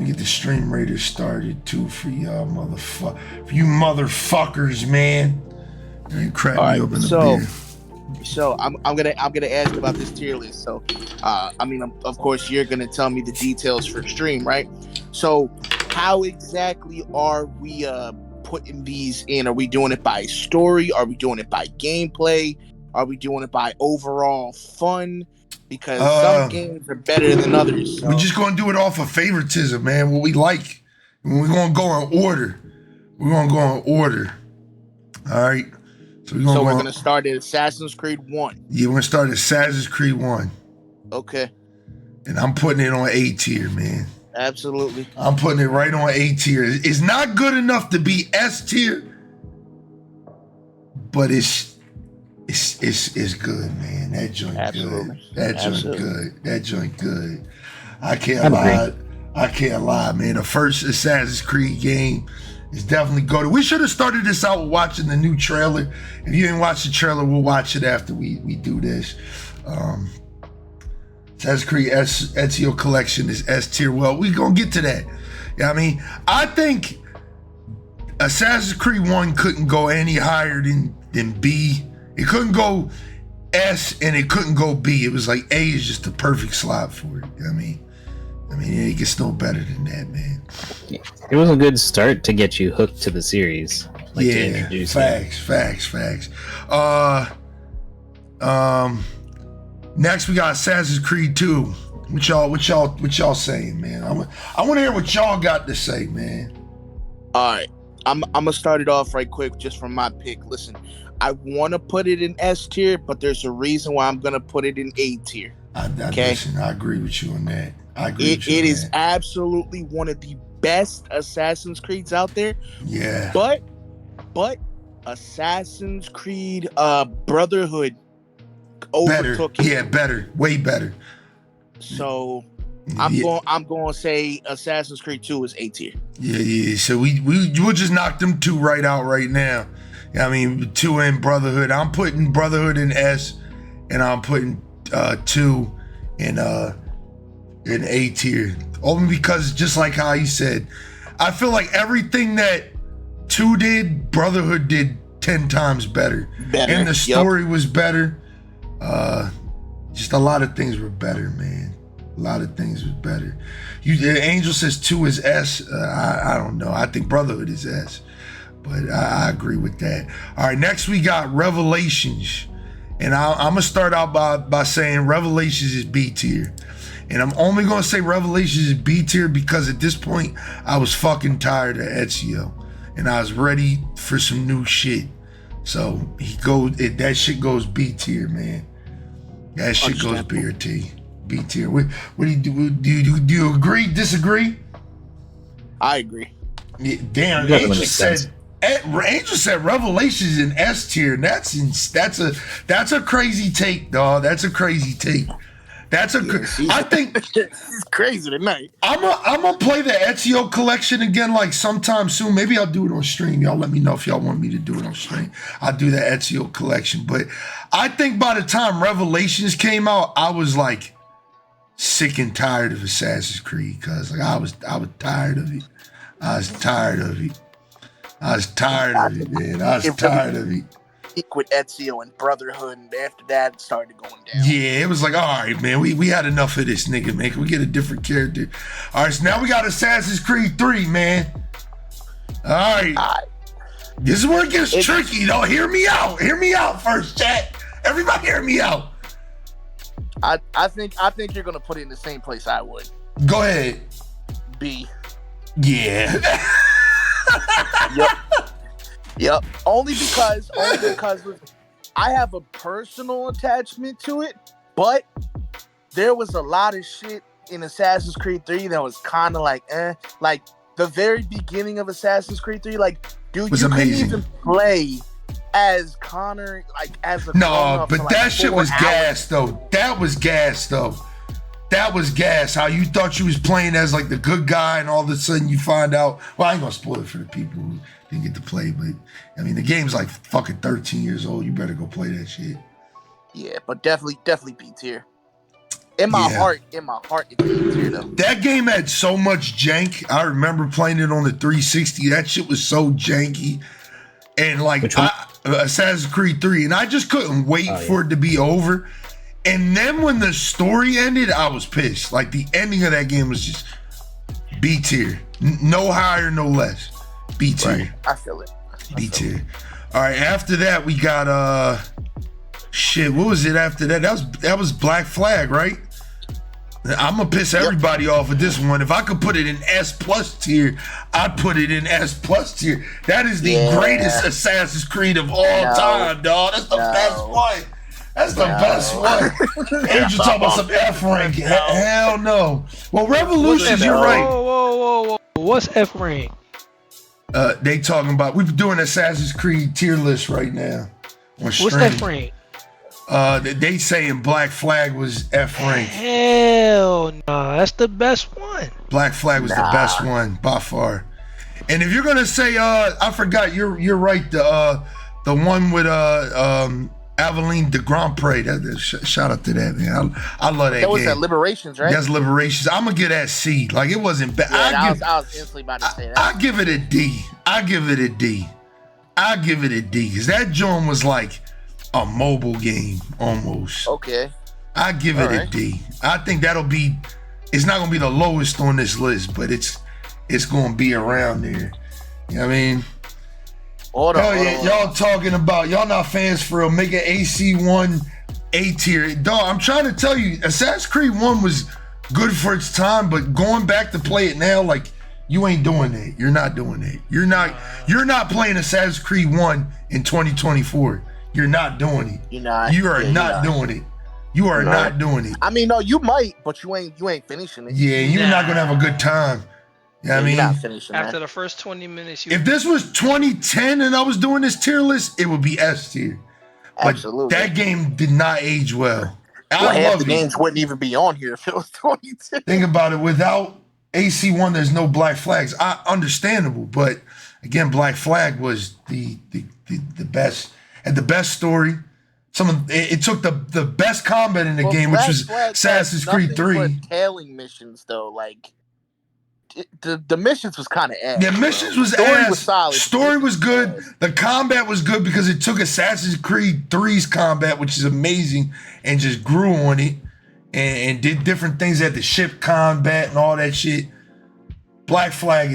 me get the stream rater started too for y'all for you motherfuckers, man. And crack me open the beer. So I'm gonna ask about this tier list. So, of course, you're gonna tell me the details for stream, right? So, how exactly are we putting these in? Are we doing it by story? Are we doing it by gameplay? Are we doing it by overall fun? Because some games are better than others. So. We're just gonna do it off of favoritism, man. What we like. We're gonna go in order. We're gonna go in order. All right. So we're gonna start at Assassin's Creed 1. Yeah, we're gonna start at Assassin's Creed 1. Okay. And I'm putting it on A tier, man. Absolutely. I'm putting it right on A tier. It's not good enough to be S tier, but it's good, man. That joint good. That joint good. That joint good. I can't lie, man. The first Assassin's Creed game is definitely good. We should have started this out with watching the new trailer. If you didn't watch the trailer, we'll watch it after we do this. Assassin's Creed Ezio Collection is S tier. Well, we're going to get to that. Yeah, I mean, I think Assassin's Creed 1 couldn't go any higher than B. It couldn't go S and it couldn't go B. It was like A is just the perfect slot for it. I mean, it gets no better than that, man. It was a good start to get you hooked to the series. Like to introduce facts. Next we got Assassin's Creed 2. What y'all saying, man? I want to hear what y'all got to say, man. All right, I'm gonna start it off right quick, just from my pick. Listen, I want to put it in S tier, but there's a reason why I'm gonna put it in A tier. Listen, I agree with you on that. It is absolutely one of the best Assassin's Creeds out there. Yeah. But Assassin's Creed Brotherhood overtook it. Yeah, better. Way better. So I'm going to say Assassin's Creed 2 is A tier. Yeah. So we'll just knock them two right out right now. I mean, 2 in Brotherhood. I'm putting Brotherhood in S, and I'm putting 2 in A tier. Only because, just like how you said, I feel like everything that 2 did, Brotherhood did 10 times better. And the story was better. Just a lot of things were better, man. A lot of things was better. Angel says 2 is S. I don't know. I think Brotherhood is S. But I agree with that. All right, next we got Revelations. And I'm going to start out by saying Revelations is B tier. And I'm only going to say Revelations is B tier because at this point, I was fucking tired of Ezio. And I was ready for some new shit. So that shit goes B tier, man. That shit goes B tier. What do you do? Do you agree, disagree? I agree. Yeah, damn, Angel said Revelations in S tier. That's a crazy take, dog. That's a crazy take. I think it's crazy tonight. I'm gonna play the Ezio collection again, like sometime soon. Maybe I'll do it on stream. Y'all let me know if y'all want me to do it on stream. I'll do the Ezio collection. But I think by the time Revelations came out, I was like sick and tired of Assassin's Creed because like I was tired of it. I was tired of it, man. I was tired of it. With Ezio and Brotherhood, and after that, it started going down. Yeah, it was like, all right, man, we had enough of this nigga, man. Can we get a different character? All right, so now we got Assassin's Creed 3, man. All right. This is where it gets tricky, though. Hear me out. Hear me out first, chat. Everybody hear me out. I think you're gonna put it in the same place I would. Go ahead. B. Yeah. Yep. Only because I have a personal attachment to it, but there was a lot of shit in Assassin's Creed 3 that was kind of like, like the very beginning of Assassin's Creed 3, like, dude, you couldn't even play as Connor, like as a no, but that shit was gas though. That was gas. How you thought you was playing as like the good guy, and all of a sudden you find out. Well, I ain't gonna spoil it for the people who didn't get to play, but I mean the game's like fucking 13 years old. You better go play that shit. Yeah, but definitely B tier. In my Yeah. heart, it's A tier though. That game had so much jank. I remember playing it on the 360. That shit was so janky. And like Which one? Assassin's Creed 3, and I just couldn't wait for it to be over. And then when the story ended, I was pissed. Like the ending of that game was just B tier. No higher, no less. B tier. Right. I feel it. B tier. All right, after that we got shit, what was it after that? That was Black Flag, right? I'm gonna piss everybody off with this one. If I could put it in S plus tier, I'd put it in S plus tier. That is the greatest Assassin's Creed of all time, dog. That's the best one. That's the best one. Angel talking about some F rank. Hell no. Well, Revolutions, you're right. Whoa. What's F rank? They talking about, we're doing Assassin's Creed tier list right now. What's F rank? They saying Black Flag was F rank. Hell no, that's the best one. Black Flag was the best one by far. And if you're gonna say, I forgot, you're right. The one with Aveline de Grand Prix. Shout out to that, man. I love that. That was game. at Liberations, right? That's Liberations. I'm gonna give that C. Like it wasn't bad. Yeah, I was instantly about to say that. I give it a D. I give it a D because that joint was like a mobile game almost. Okay. I give it a D. I think that'll be. It's not gonna be the lowest on this list, but it's gonna be around there. You know what I mean? Hold on. Y'all talking about y'all not fans for make an AC1 A tier. Dog, I'm trying to tell you, Assassin's Creed 1 was good for its time, but going back to play it now, like you ain't doing it. You're not doing it. You're not playing Assassin's Creed 1 in 2024. You're not doing it. You're not. You are not doing it. You are not doing it. I mean, no, you might, but you ain't finishing it. Yeah, you're not gonna have a good time. You know what I mean? You're not finishing After that. the first 20 minutes, If this was 2010 and I was doing this tier list, it would be S tier. But Absolutely. that game did not age well. Well, I half love the it. games wouldn't even be on here if it was 2010. Think about it. Without AC1, there's no Black Flags. Understandable, but again, Black Flag was the best, and the best story. It took the best combat in the game, which was Assassin's Creed 3. Tailing missions though, like the missions was kind of ass. The missions was Story ass. was solid. Story was good. Ass. The combat was good because it took Assassin's Creed 3's combat, which is amazing, and just grew on it and did different things at the ship combat and all that shit. Black Flag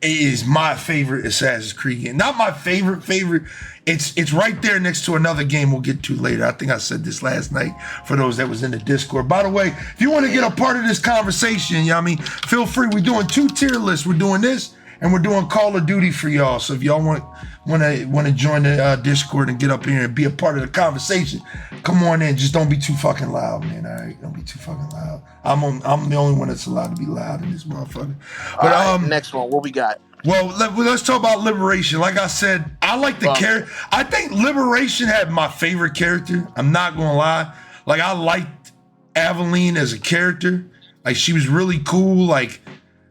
is my favorite Assassin's Creed game. Not my favorite. It's right there next to another game we'll get to later. I think I said this last night for those that was in the Discord. By the way, if you want to get a part of this conversation, you know what I mean, feel free. We're doing 2 tier lists. We're doing this and we're doing Call of Duty for y'all. So if y'all want to join the Discord and get up here and be a part of the conversation, come on in. Just don't be too fucking loud, man. All right, don't be too fucking loud. I'm the only one that's allowed to be loud in this motherfucker. But All right, next one, what we got? Well, let's talk about Liberation. Like I said, I like the character. I think Liberation had my favorite character. I'm not gonna lie. Like I liked Aveline as a character. Like she was really cool. Like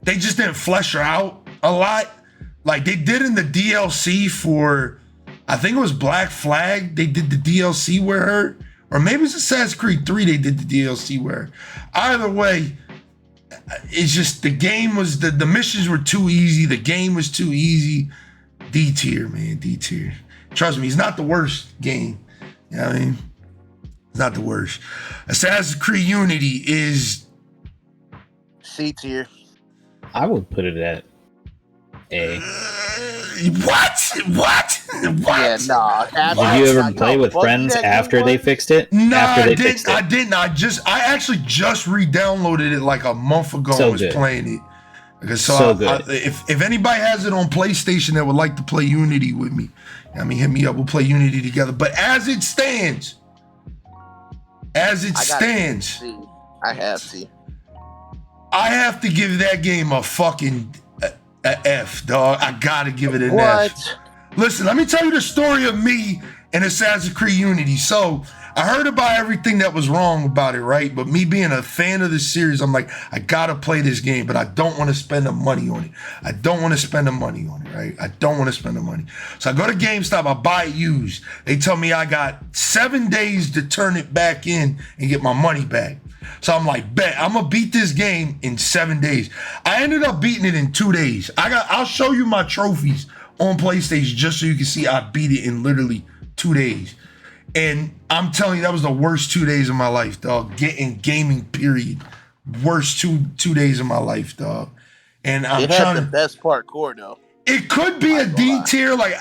they just didn't flesh her out a lot. Like they did in the DLC for, I think it was Black Flag. They did the DLC with her, or maybe it's Assassin's Creed 3. They did the DLC with her. Either way, it's just the game was the missions were too easy. The game was too easy. D tier, man. D tier. Trust me, it's not the worst game. You know what I mean? It's not the worst. Assassin's Creed Unity is C tier. I would put it at A. What? Yeah, nah. Did you ever play with friends after they fixed it? No, after I they fixed it? didn't. I actually just re-downloaded it like a month ago and was playing it. Because So good. If anybody has it on PlayStation that would like to play Unity with me, I mean, hit me up. We'll play Unity together. But as it stands, I have C. I have to give that game a fucking a F, dog. I gotta give it an What? F. Listen, let me tell you the story of me and Assassin's Creed Unity. So I heard about everything that was wrong about it, right? But me being a fan of the series, I'm like, I gotta play this game, but I don't want to spend the money on it. I don't want to spend the money on it, right? I don't want to spend the money. So I go to GameStop, I buy it used. They tell me I got 7 days to turn it back in and get my money back. So I'm like, bet I'm gonna beat this game in 7 days. I ended up beating it in 2 days. I'll show you my trophies on PlayStation just so you can see I beat it in literally 2 days. And I'm telling you, that was the worst 2 days of my life, dog. Getting gaming, period. Worst two days of my life, dog. And I'm it trying had the best parkour though. It could be a D tier, like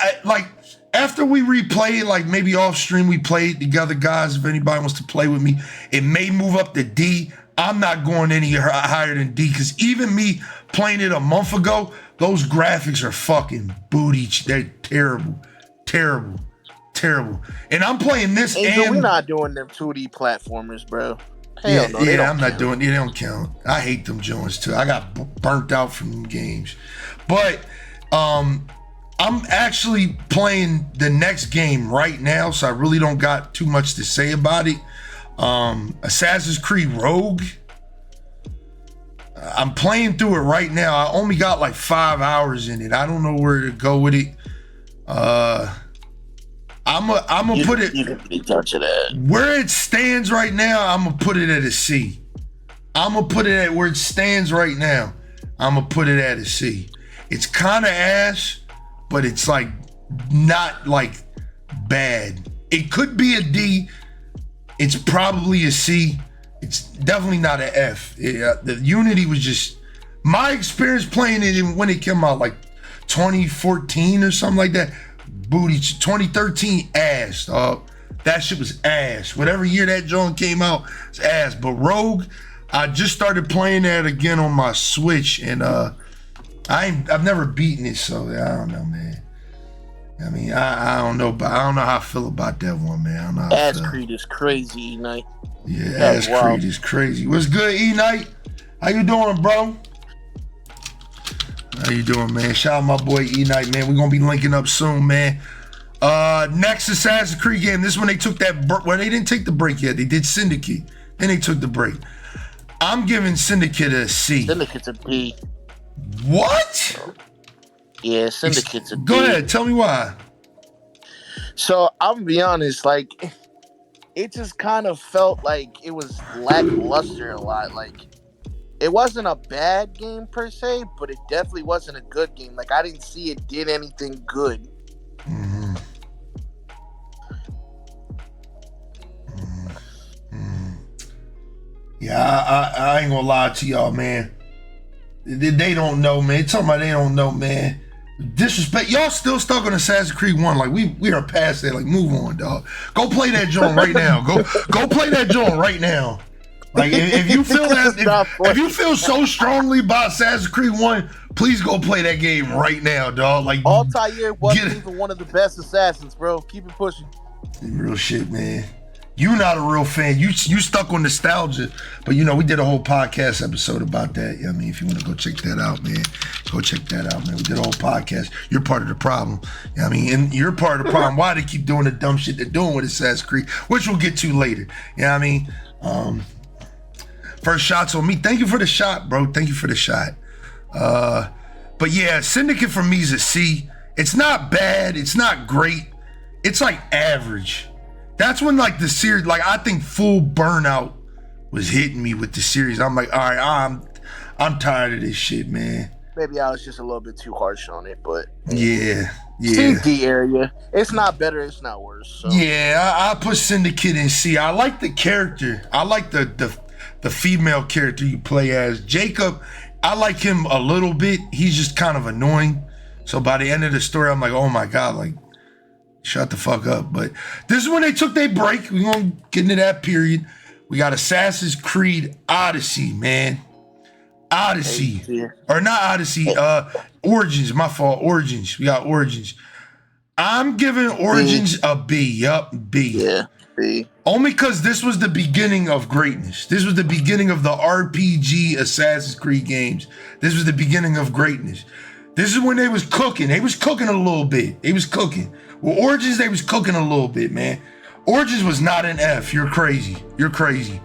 after we replay it, like maybe off stream we play it together, guys. If anybody wants to play with me, it may move up to D. I'm not going any higher than D because even me playing it a month ago, those graphics are fucking booty. They're terrible, terrible, terrible. And I'm playing this. Angel, we're not doing them 2D platformers, bro. Hell no, I'm not doing. They don't count. I hate them joints too. I got burnt out from them games, but I'm actually playing the next game right now, so I really don't got too much to say about it. Assassin's Creed Rogue. I'm playing through it right now. I only got like 5 hours in it. I don't know where to go with it. I'm gonna put it. You can really touch it at where it stands right now. I'm gonna put it at a C. I'm gonna put it at where it stands right now. I'm gonna put it at a C. It's kind of ass, but it's like not like bad. It could be a D. It's probably a C. It's definitely not an F. The Unity was just my experience playing it when it came out, like 2014 or something like that. Booty. 2013 ass, dog. That shit was ass. Whatever year that joint came out, it's ass. But Rogue, I just started playing that again on my Switch, and I've never beaten it, so I don't know, man. I mean, I don't know, but I don't know how I feel about that one, man. I don't know how Ass Creed is crazy, E-Night. Yeah, Ass Creed is crazy. What's good, E-Night? How you doing, bro? How you doing, man? Shout out my boy E-Night, man. We're gonna be linking up soon, man. Next Assassin's Creed game. This one they took that well, they didn't take the break yet. They did Syndicate. Then they took the break. I'm giving Syndicate a C. Syndicate's a B. What? Yeah, Syndicate's a B. Go ahead, tell me why. So I'm gonna be honest, like it just kind of felt like it was lackluster a lot. Like it wasn't a bad game per se, but it definitely wasn't a good game. Like I didn't see it did anything good. Mm-hmm. Mm-hmm. Mm-hmm. Yeah, I ain't gonna lie to y'all, man. They don't know, man. Talking about they don't know, man. Disrespect. Y'all still stuck on Assassin's Creed 1. Like we are past that. Like move on, dog. Go play that joint right now. Go play that joint right now. Like if you feel that, if you feel so strongly about Assassin's Creed 1, please go play that game right now, dog. Like Altair wasn't even one of the best assassins, bro. Keep it pushing. Real shit, man. You're not a real fan. You stuck on nostalgia, but you know we did a whole podcast episode about that. I mean, if you want to go check that out, man, go check that out, man. We did a whole podcast. You're part of the problem. I mean, and you're part of the problem. Why they keep doing the dumb shit they're doing with Assassin's Creed, which we'll get to later. You know what I mean? First shots on me. Thank you for the shot, bro. Thank you for the shot. But yeah, Syndicate for me is a C. It's not bad. It's not great. It's like average. That's when like the series, like I think full burnout was hitting me with the series. I'm like, all right, I'm tired of this shit, man. Maybe I was just a little bit too harsh on it, but yeah. CD area. It's not better, it's not worse. So. Yeah, I put Syndicate in C. I like the character. I like the female character you play as. Jacob, I like him a little bit. He's just kind of annoying. So by the end of the story, I'm like, oh my God, like, shut the fuck up. But this is when they took their break. We're going to get into that period. We got Assassin's Creed Odyssey, man. Odyssey. Or not Odyssey, Origins. My fault. Origins. We got Origins. I'm giving Origins a B. Yup, B. Yeah, B. Only because this was the beginning of greatness. This was the beginning of the RPG Assassin's Creed games. This was the beginning of greatness. This is when they was cooking. They was cooking a little bit. They was cooking. Well, Origins, they was cooking a little bit, man. Origins was not an F. You're crazy. You're crazy.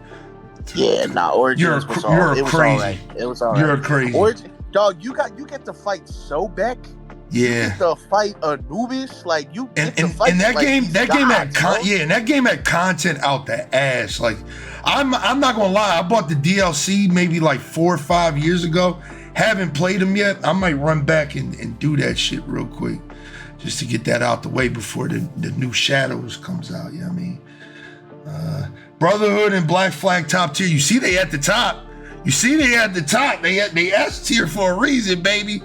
Yeah, nah, Origins was all right. It was all right. You're crazy. Origin, dog, you get to fight Sobek. Yeah. To fight Anubis, like you And get to fight that like game, these that game had gods, and that game had content out the ass. Like, I'm not gonna lie, I bought the DLC maybe like 4 or 5 years ago. Haven't played them yet. I might run back and do that shit real quick, just to get that out the way before the new Shadows comes out. You know what I mean? Brotherhood and Black Flag top tier. You see they at the top. You see they at the top. They S tier for a reason, baby.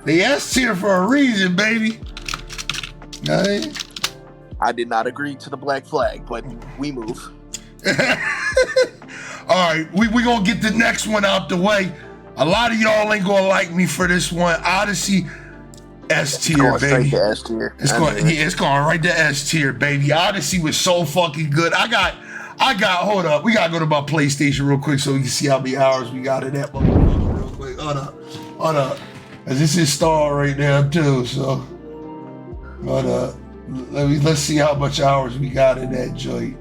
They S tier for a reason, baby. All right. I did not agree to the Black Flag, but we move. All right, we gonna get the next one out the way. A lot of y'all ain't gonna like me for this one. Odyssey, S tier, baby. Straight to S tier. It's going right to S tier, baby. Odyssey was so fucking good. I got. Hold up, we gotta go to my PlayStation real quick so we can see how many hours we got in that motherfucker real quick. Hold up. Cause this is Star right now too. So, hold up. Let's see how much hours we got in that joint.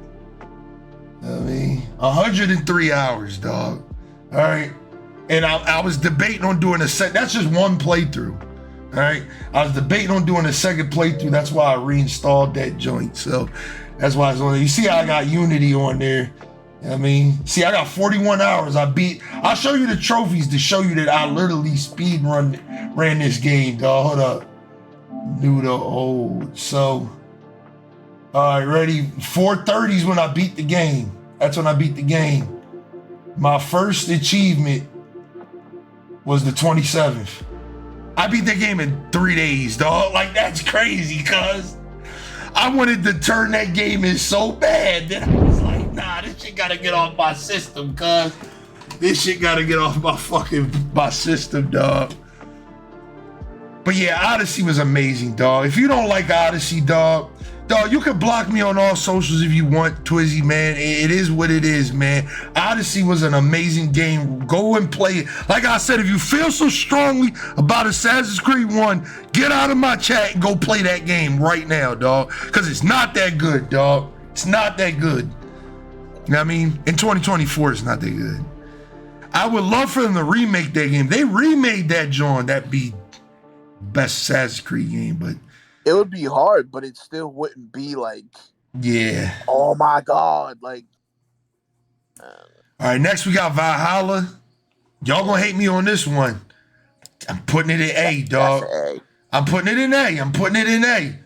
I mean, 103 hours, dog. All right. And I was debating on doing that's just one playthrough. All right. I was debating on doing a second playthrough. That's why I reinstalled that joint. So that's why it's on there. You see how I got Unity on there. I mean, see, I got 41 hours. I'll show you the trophies to show you that I literally ran this game, dog. Hold up. New to old. So, all right, ready? 430 is when I beat the game. That's when I beat the game. My first achievement was the 27th. I beat that game in 3 days, dog. Like, that's crazy, cuz I wanted to turn that game in so bad that I was like, nah, this shit gotta get off my system, cuz. This shit gotta get off my system, dog. But yeah, Odyssey was amazing, dog. If you don't like Odyssey, dog, you can block me on all socials if you want, Twizzy, man. It is what it is, man. Odyssey was an amazing game. Go and play it. Like I said, if you feel so strongly about Assassin's Creed 1, get out of my chat and go play that game right now, dog. Because it's not that good, dog. It's not that good. You know what I mean? In 2024, it's not that good. I would love for them to remake that game. They remade that joint. That'd be best Assassin's Creed game, but it would be hard, but it still wouldn't be like, yeah. Oh my God, like. All right, next we got Valhalla. Y'all gonna hate me on this one. I'm putting it in A, dog. I'm putting it in A.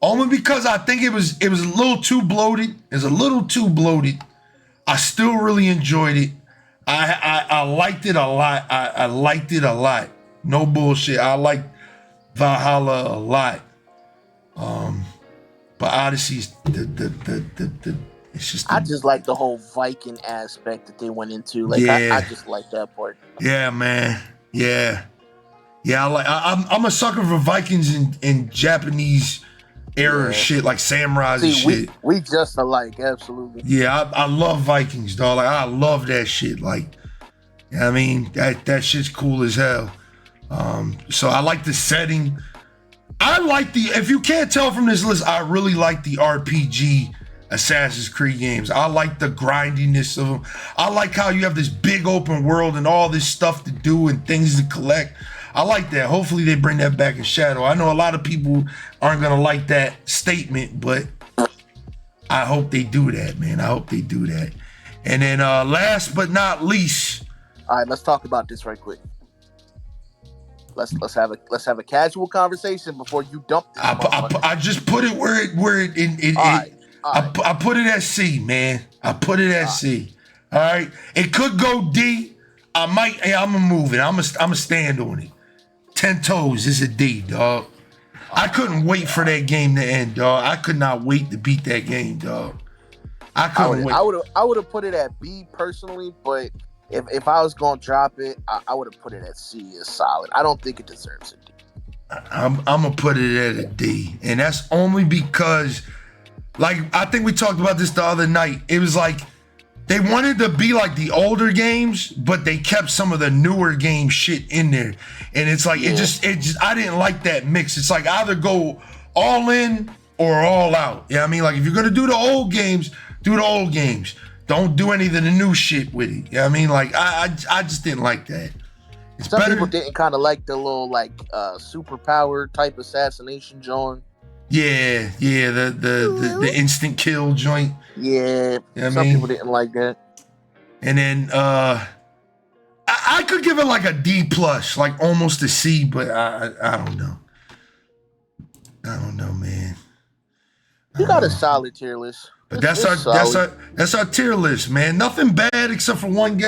Only because I think it was a little too bloated. It's a little too bloated. I still really enjoyed it. I liked it a lot. I liked it a lot. No bullshit. I liked Valhalla a lot. But Odyssey's it's just. I just like the whole Viking aspect that they went into. Like, I just like that part. Yeah, man. Yeah. I'm a sucker for Vikings and Japanese era shit, like samurais and shit. We just alike, absolutely. Yeah, I love Vikings, dog. Like, I love that shit. Like, you know what I mean, that shit's cool as hell. So I like the setting. I like if you can't tell from this list, I really like the RPG Assassin's Creed games. I like the grindiness of them. I like how you have this big open world and all this stuff to do and things to collect. I like that. Hopefully they bring that back in Shadow. I know a lot of people aren't gonna like that statement, but I hope they do that, man. I hope they do that. And then last but not least. All right, let's talk about this right quick. Let's have a casual conversation before you dump this. I just put it where it I put it at C, man. I put it at C. All right. It could go D. I'm gonna move it. I'm gonna stand on it. 10 toes is a D, dog. I couldn't wait for that game to end, dog. I could not wait to beat that game, dog. I couldn't wait. I would have put it at B personally, but if I was gonna drop it, I would have put it at C as solid. I don't think it deserves a D. I'm gonna put it at a D, and that's only because, like, I think we talked about this the other night. It was like they wanted to be like the older games, but they kept some of the newer game shit in there, and it's like it just I didn't like that mix. It's like either go all in or all out. You know what I mean? Like, if you're gonna do the old games, do the old games. Don't do any of the new shit with it. You know what I mean? Like, I just didn't like that. It's Some better. people didn't kind of like the little like superpower type assassination joint. Yeah, the instant kill joint. Yeah, You know what some I mean? people didn't like that. And then I could give it like a D plus, like almost a C, but I don't know. I don't know, man. You got a solid tier list. But It's solid. that's our tier list, man. Nothing bad except for one game.